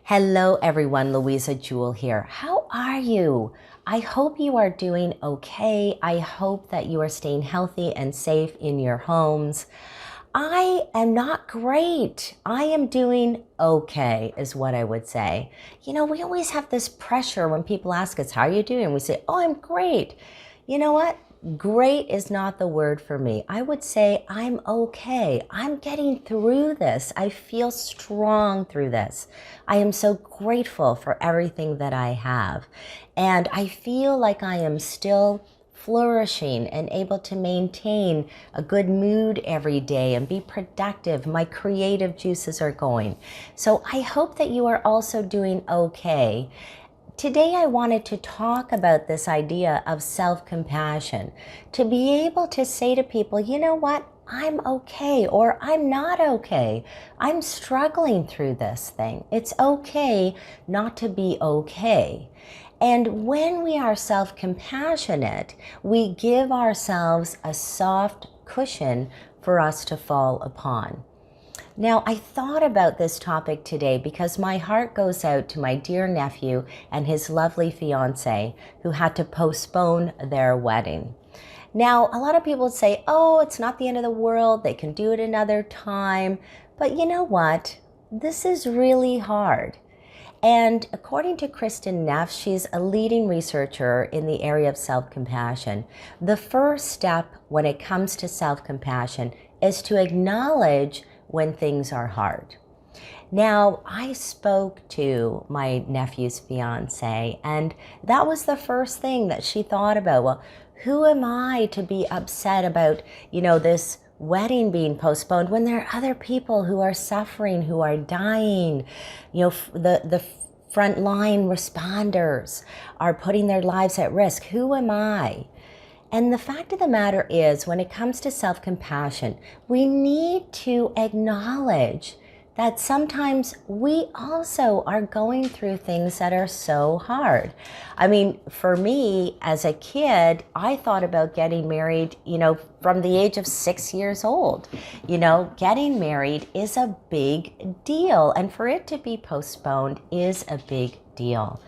Hello everyone, Louisa Jewell here. How are you? I hope you are doing okay. I hope that you are staying healthy and safe in your homes. I am not great. I am doing okay, is what I would say. You know, we always have this pressure when people ask us, how are you doing? We say, oh, I'm great. You know what? Great is not the word for me. I would say I'm okay. I'm getting through this. I feel strong through this. I am so grateful for everything that I have. And I feel like I am still flourishing and able to maintain a good mood every day and be productive. My creative juices are going. So I hope that you are also doing okay. Today I wanted to talk about this idea of self-compassion, to be able to say to people, you know what, I'm okay, or I'm not okay. I'm struggling through this thing. It's okay not to be okay. And when we are self-compassionate, we give ourselves a soft cushion for us to fall upon. Now, I thought about this topic today because my heart goes out to my dear nephew and his lovely fiance who had to postpone their wedding. Now, a lot of people say, oh, it's not the end of the world. They can do it another time. But you know what? This is really hard. And according to Kristin Neff, she's a leading researcher in the area of self-compassion. The first step when it comes to self-compassion is to acknowledge when things are hard. Now, I spoke to my nephew's fiance, and that was the first thing that she thought about. Well, who am I to be upset about, this wedding being postponed when there are other people who are suffering, who are dying? The frontline responders are putting their lives at risk. Who am I? And the fact of the matter is, when it comes to self-compassion, we need to acknowledge that sometimes we also are going through things that are so hard. I mean, for me, as a kid, I thought about getting married, from the age of 6 years old. Getting married is a big deal, and for it to be postponed is a big deal.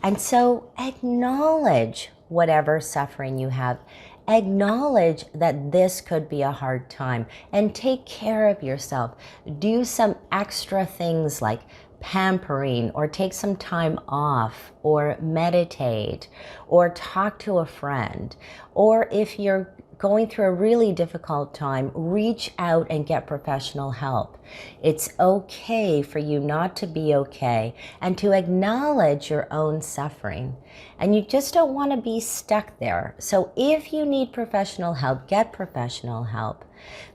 And so acknowledge whatever suffering you have. Acknowledge that this could be a hard time and take care of yourself. Do some extra things like pampering, or take some time off, or meditate, or talk to a friend. Or if you're going through a really difficult time, reach out and get professional help. It's okay for you not to be okay and to acknowledge your own suffering. And you just don't want to be stuck there. So if you need professional help, get professional help.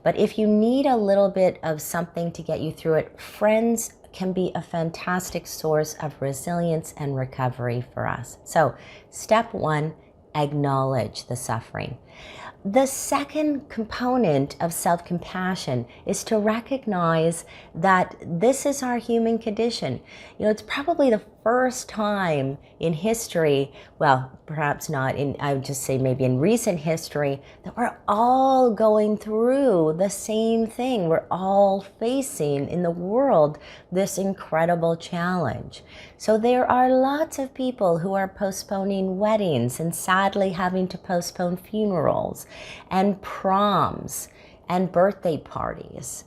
But if you need a little bit of something to get you through it, friends can be a fantastic source of resilience and recovery for us. So step one, acknowledge the suffering. The second component of self-compassion is to recognize that this is our human condition. It's probably the first time in history, well, perhaps not in, I would just say maybe in recent history, that we're all going through the same thing. We're all facing in the world this incredible challenge. So there are lots of people who are postponing weddings and sadly having to postpone funerals and proms and birthday parties.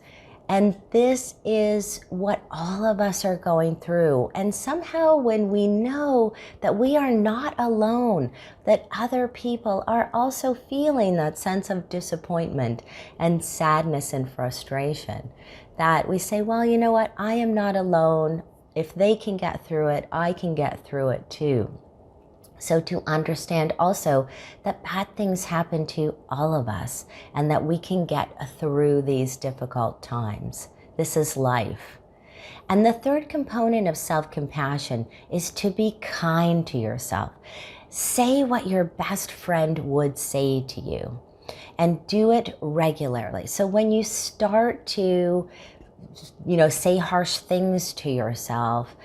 And this is what all of us are going through. And somehow when we know that we are not alone, that other people are also feeling that sense of disappointment and sadness and frustration, that we say, well, you know what, I am not alone. If they can get through it, I can get through it too. So to understand also that bad things happen to all of us and that we can get through these difficult times. This is life. And the third component of self-compassion is to be kind to yourself. Say what your best friend would say to you and do it regularly. So when you start to, say harsh things to yourself,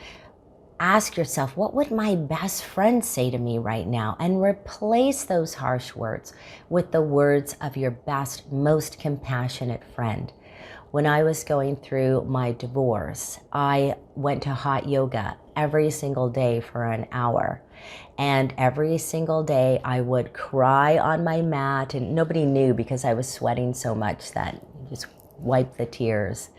ask yourself, what would my best friend say to me right now? And replace those harsh words with the words of your best, most compassionate friend. When I was going through my divorce, I went to hot yoga every single day for an hour. And every single day I would cry on my mat, and nobody knew because I was sweating so much that I just wipe the tears.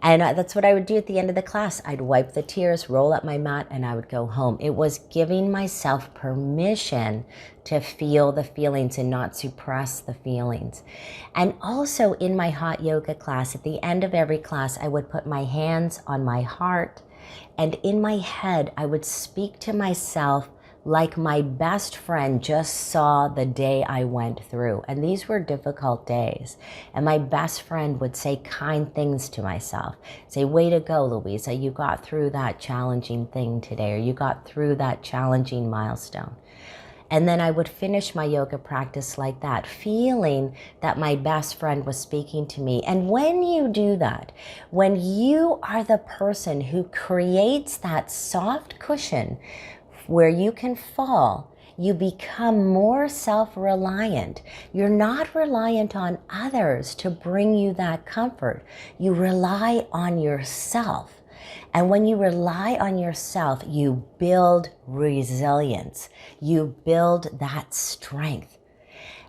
And that's what I would do at the end of the class. I'd wipe the tears, roll up my mat, and I would go home. It was giving myself permission to feel the feelings and not suppress the feelings. And also in my hot yoga class, at the end of every class, I would put my hands on my heart, and in my head, I would speak to myself like my best friend just saw the day I went through. And these were difficult days. And my best friend would say kind things to myself. Say, way to go, Louisa. You got through that challenging thing today, or you got through that challenging milestone. And then I would finish my yoga practice like that, feeling that my best friend was speaking to me. And when you do that, when you are the person who creates that soft cushion where you can fall, you become more self-reliant. You're not reliant on others to bring you that comfort. You rely on yourself. And when you rely on yourself, you build resilience. You build that strength,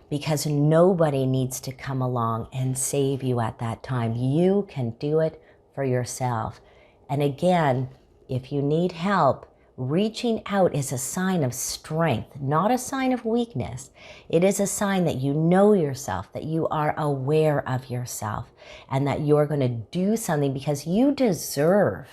because nobody needs to come along and save you at that time. You can do it for yourself. And again, if you need help, reaching out is a sign of strength, not a sign of weakness. It is a sign that you know yourself, that you are aware of yourself, and that you're going to do something because you deserve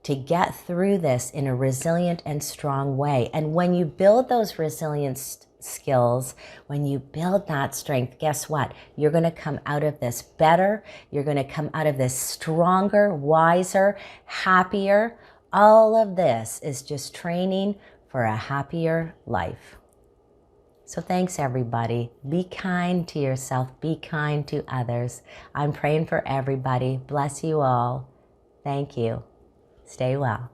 to get through this in a resilient and strong way. And when you build those resilience skills, when you build that strength, guess what? You're going to come out of this better. You're going to come out of this stronger, wiser, happier. All of this is just training for a happier life. So thanks, everybody. Be kind to yourself. Be kind to others. I'm praying for everybody. Bless you all. Thank you. Stay well.